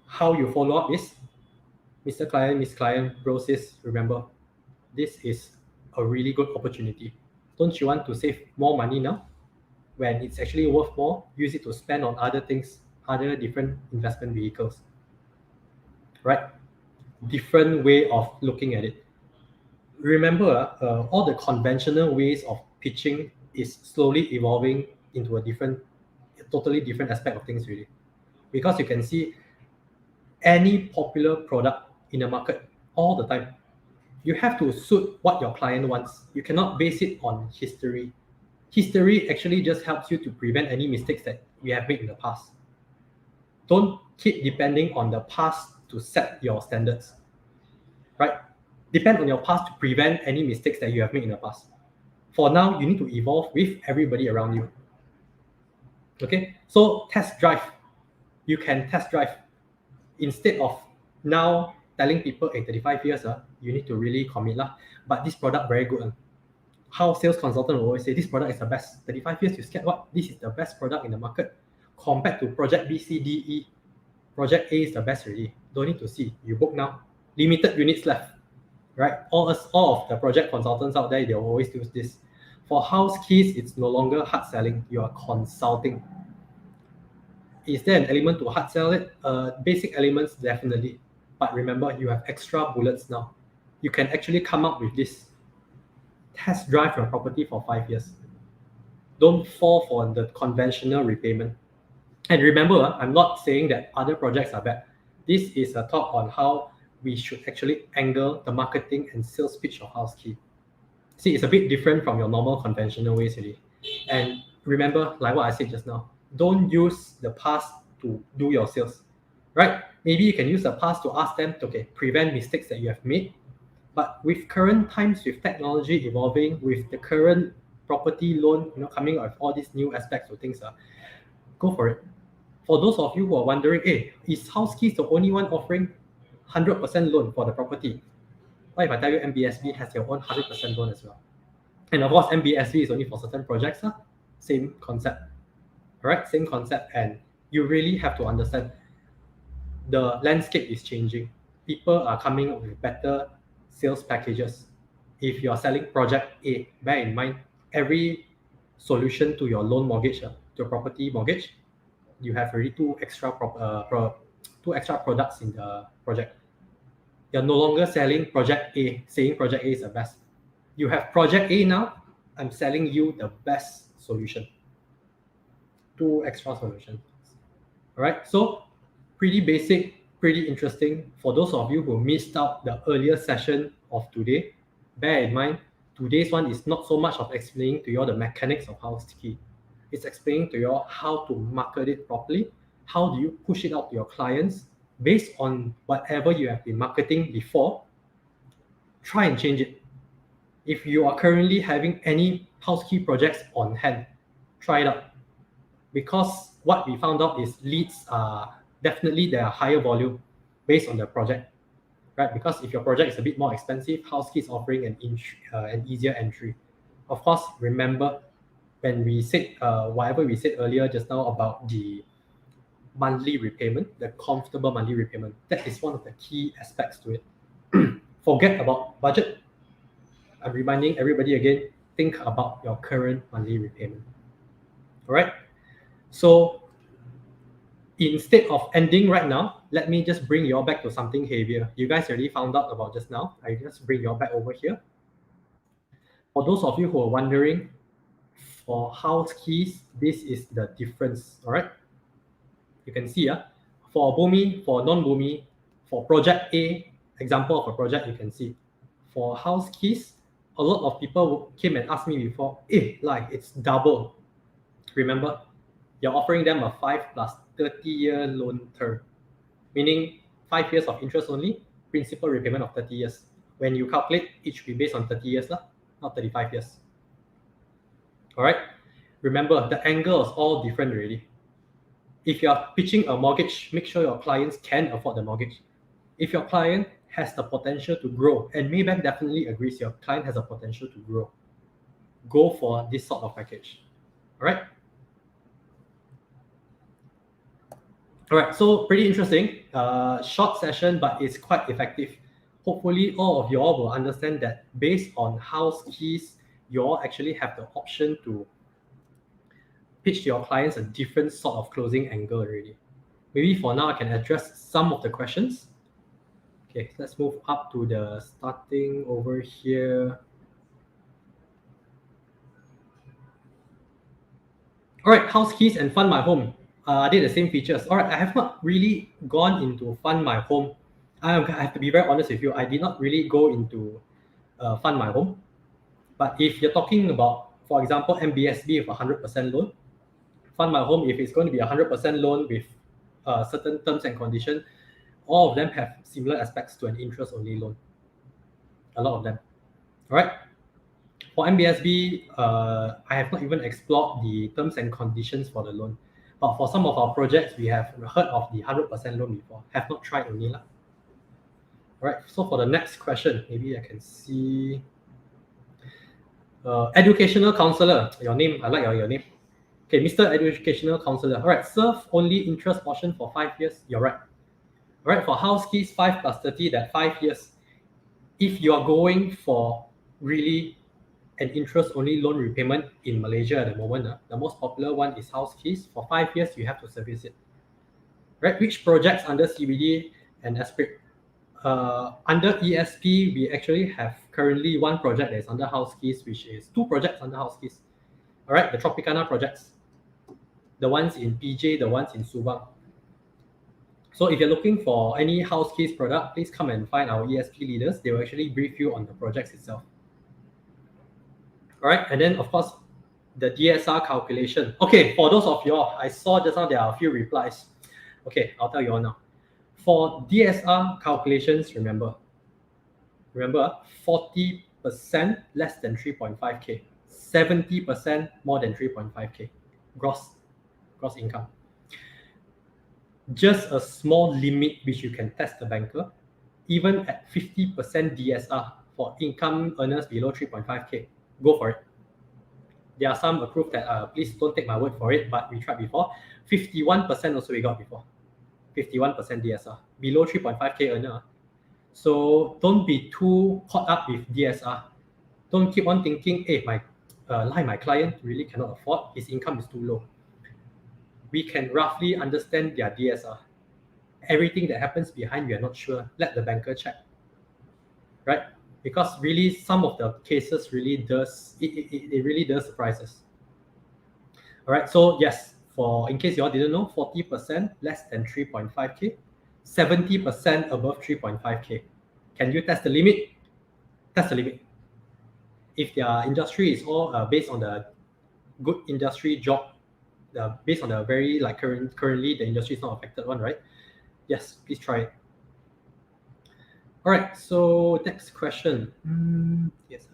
How you follow up is, Mr. Client, Miss Client, bro, sis, remember, this is a really good opportunity. Don't you want to save more money now? When it's actually worth more, use it to spend on other things, other different investment vehicles, right? Different way of looking at it. Remember, all the conventional ways of pitching is slowly evolving into a totally different aspect of things really. Because you can see any popular product in the market all the time, you have to suit what your client wants. You cannot base it on history. History actually just helps you to prevent any mistakes that you have made in the past. Don't keep depending on the past to set your standards, right? Depend on your past to prevent any mistakes that you have made in the past. For now, you need to evolve with everybody around you. Okay, so test drive. You can test drive. Instead of now telling people, hey, 35 years, you need to really commit. But this product very good. How sales consultant will always say, this product is the best. 35 years, you scared what? This is the best product in the market. Compared to project B, C, D, E, project A is the best already. Don't need to see. You book now. Limited units left, right? All of the project consultants out there, they will always do this. For Houzkeys, it's no longer hard selling. You are consulting. Is there an element to hard sell it? Basic elements, definitely. But remember, you have extra bullets now. You can actually come up with this. Test drive your property for 5 years. Don't fall for the conventional repayment. And remember, I'm not saying that other projects are bad. This is a talk on how we should actually angle the marketing and sales pitch of Houzkey. See, it's a bit different from your normal conventional ways really. And remember, like what I said just now, don't use the past to do your sales, right? Maybe you can use the past to ask them to prevent mistakes that you have made. But with current times, with technology evolving, with the current property loan, coming up with all these new aspects of things, go for it. For those of you who are wondering, is Houzkey the only one offering 100% loan for the property? What if I tell you MBSB has their own 100% loan as well? And of course, MBSB is only for certain projects. Same concept. All right, same concept. And you really have to understand the landscape is changing. People are coming up with better sales packages. If you are selling project A, bear in mind, every solution to your loan mortgage, to your property mortgage, you have already two extra products in the project. You're no longer selling project A, saying project A is the best. You have project A now, I'm selling you the best solution. Two extra solutions. All right, so pretty basic, pretty interesting. For those of you who missed out the earlier session of today, bear in mind, today's one is not so much of explaining to you all the mechanics of Houzkey. It's explaining to you all how to market it properly. How do you push it out to your clients based on whatever you have been marketing before? Try and change it. If you are currently having any Houzkey projects on hand, try it out. Because what we found out is leads are definitely there are higher volume based on the project, right? Because if your project is a bit more expensive, Houzkey is offering an easier entry. Of course, remember when we said whatever we said earlier just now about the monthly repayment, the comfortable monthly repayment, that is one of the key aspects to it. Forget about budget. I'm reminding everybody again, think about your current monthly repayment. All right. So instead of ending right now, let me just bring you all back to something heavier. You guys already found out about just now. I just bring you all back over here. For those of you who are wondering, for Houzkeys, this is the difference. All right. You can see for Boomi, for non-Boomi, for project A, example of a project you can see. For Houzkeys, a lot of people came and asked me before, like it's double. Remember, you're offering them a 5 plus 30-year loan term, meaning 5 years of interest only, principal repayment of 30 years. When you calculate, it should be based on 30 years, not 35 years. All right. Remember, the angle is all different already. If you're pitching a mortgage, make sure your clients can afford the mortgage. If your client has the potential to grow, and Maybank definitely agrees your client has a potential to grow, go for this sort of package. All right. All right, so pretty interesting. Short session, but it's quite effective. Hopefully, all of you all will understand that based on Houzkeys, you all actually have the option to pitch to your clients a different sort of closing angle already. Maybe for now, I can address some of the questions. Okay, let's move up to the starting over here. All right, Houzkeys and Fund My Home. Are they the same features? All right, I have not really gone into Fund My Home. I have to be very honest with you. I did not really go into Fund My Home. But if you're talking about, for example, MBSB with 100% loan, Fund My Home, if it's going to be 100% loan with certain terms and conditions, all of them have similar aspects to an interest-only loan. A lot of them. All right. For MBSB, I have not even explored the terms and conditions for the loan. But for some of our projects, we have heard of the 100% loan before. Have not tried only. All right. So for the next question, maybe I can see. Educational counselor. Your name. I like your name. Okay, Mr. Educational Counselor. All right. Serve only interest portion for 5 years. You're right. All right. For Houzkeys 5 plus 30, that 5 years. If you are going for really an interest-only loan repayment in Malaysia at the moment, the most popular one is Houzkeys. For 5 years, you have to service it. right? Which projects under CBD and Esprit? Under ESP, we actually have currently one project that is under Houzkeys, which is two projects under Houzkeys. All right, the Tropicana projects, the ones in PJ, the ones in Subang. So if you're looking for any Houzkeys product, please come and find our ESP leaders. They will actually brief you on the projects itself. All right, and then of course, the DSR calculation. Okay, for those of you all, I saw just now there are a few replies. Okay, I'll tell you all now. For DSR calculations, remember 40% less than 3.5K, 70% more than 3.5K gross income. Just a small limit which you can test the banker, even at 50% DSR for income earners below 3.5K. Go for it. There are some approved that, please don't take my word for it, but we tried before. 51% also we got before. 51% DSR, below 3.5K earner. So don't be too caught up with DSR. Don't keep on thinking, hey, my client really cannot afford, his income is too low. We can roughly understand their DSR. Everything that happens behind, we are not sure. Let the banker check, right? Because really, some of the cases really does, it really does surprise us. All right, so yes, in case you all didn't know, 40% less than 3.5K, 70% above 3.5K. Can you test the limit? Test the limit. If their industry is all based on the good industry job, based on the very currently the industry is not affected one, right? Yes, please try it. All right, so next question. Yes,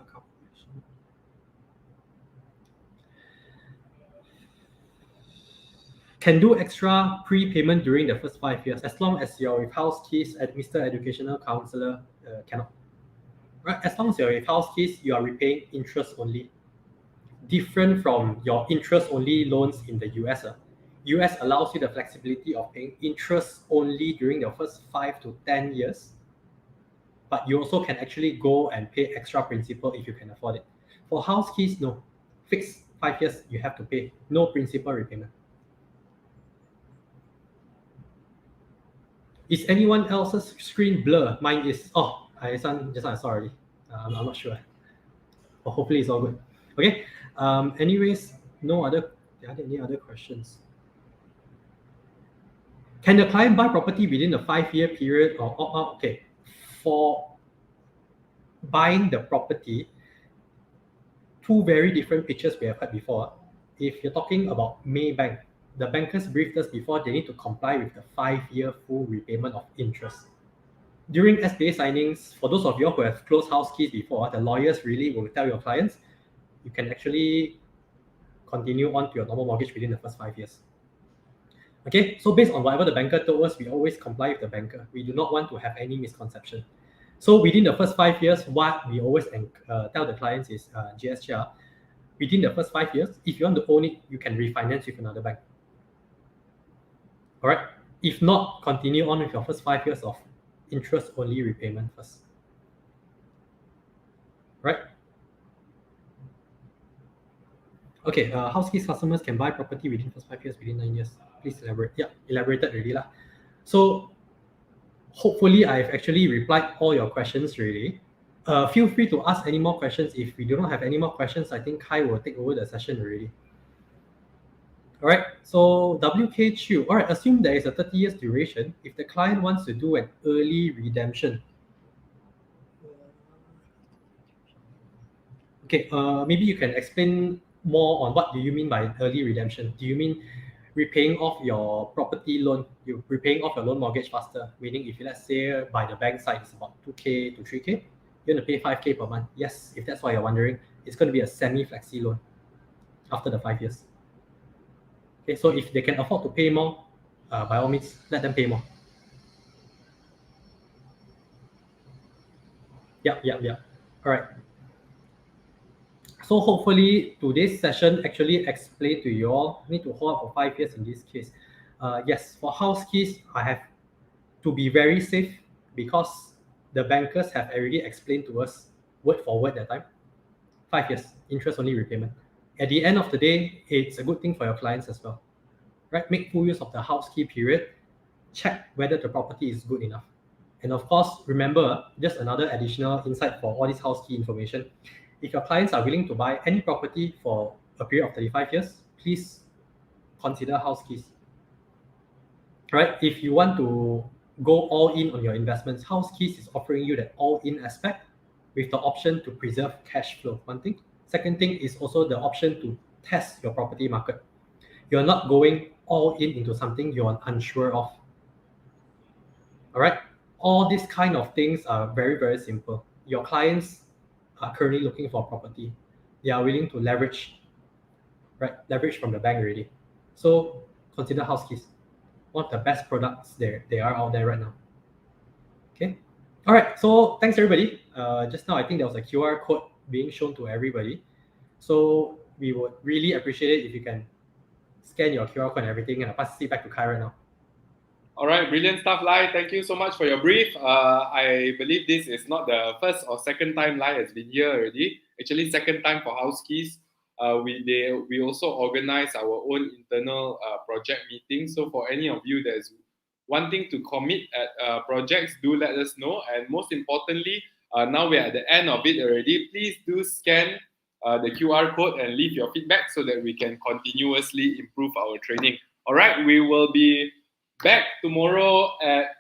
can do extra prepayment during the first 5 years as long as you're with Houzkeys at Mr. Educational Counselor. Cannot. Right? As long as you're with Houzkeys, you are repaying interest only. Different from your interest only loans in the US. US allows you the flexibility of paying interest only during the first 5 to 10 years. But you also can actually go and pay extra principal if you can afford it. For Houzkeys, no. Fixed 5 years, you have to pay. No principal repayment. Is anyone else's screen blur? Mine is. Oh, just now I saw already. I'm not sure. But hopefully it's all good. Okay. Anyways, any other questions? Can the client buy property within the 5-year period or opt out? Okay. For buying the property, two very different pictures we have had before. If you're talking about Maybank, the bankers briefed us before they need to comply with the 5-year full repayment of interest. During SBA signings, for those of you who have closed Houzkeys before, the lawyers really will tell your clients, you can actually continue on to your normal mortgage within the first 5 years. Okay, so based on whatever the banker told us, we always comply with the banker. We do not want to have any misconception. So within the first 5 years, what we always tell the clients is, GSCR, within the first 5 years, if you want to own it, you can refinance with another bank. All right. If not, continue on with your first 5 years of interest-only repayment first. Right? Okay. Houzkeys customers can buy property within first 5 years, within 9 years. Please elaborate. Yeah, elaborated already lah. So hopefully I've actually replied all your questions already. Feel free to ask any more questions. If we do not have any more questions, I think Kai will take over the session already. All right, so WK2. All right, assume there is a 30 years duration. If the client wants to do an early redemption, okay, maybe you can explain more on what do you mean by early redemption. Do you mean repaying off your property loan, you're repaying off your loan mortgage faster? Meaning if let's say by the bank side it's about 2K to 3K, you're going to pay 5K per month. Yes, if that's what you're wondering, it's going to be a semi-flexi loan after the 5 years. Okay, so if they can afford to pay more, by all means, let them pay more. Yeah. All right. So hopefully today's session actually explained to you all, need to hold up for 5 years in this case. Yes, for Houzkeys, I have to be very safe because the bankers have already explained to us word for word that time. 5 years, interest only repayment. At the end of the day, it's a good thing for your clients as well, right? Make full use of the Houzkey period. check whether the property is good enough. And of course, remember, just another additional insight for all this house key information. If your clients are willing to buy any property for a period of 35 years, please consider house keys. Right? If you want to go all in on your investments, house keys is offering you that all in aspect with the option to preserve cash flow. One thing. Second thing is also the option to test your property market. You're not going all in into something you're unsure of. All right. All these kind of things are very, very simple. Your clients are currently looking for property. They are willing to leverage, right? Leverage from the bank already. So consider house keys. One of the best products they are out there right now. Okay. All right. So thanks everybody. Just now I think there was a QR code being shown to everybody. So we would really appreciate it if you can scan your QR code and everything, and I'll pass it back to Kai right now. All right, brilliant stuff, Lai. Thank you so much for your brief. I believe this is not the first or second time Lai has been here already. Actually, second time for house keys. We also organize our own internal project meetings. So for any of you that's wanting to commit at projects, do let us know. And most importantly, now we're at the end of it already. Please do scan the QR code and leave your feedback so that we can continuously improve our training. All right, we will be back tomorrow at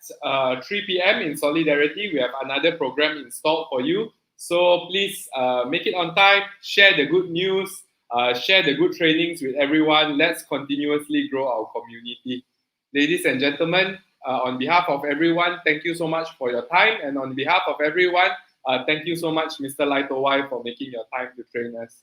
3 p.m. in Solidarity. We have another program installed for you. So please make it on time, share the good news, share the good trainings with everyone. Let's continuously grow our community. Ladies and gentlemen, on behalf of everyone, thank you so much for your time. And on behalf of everyone, thank you so much, Mr. Lai Towai, for making your time to train us.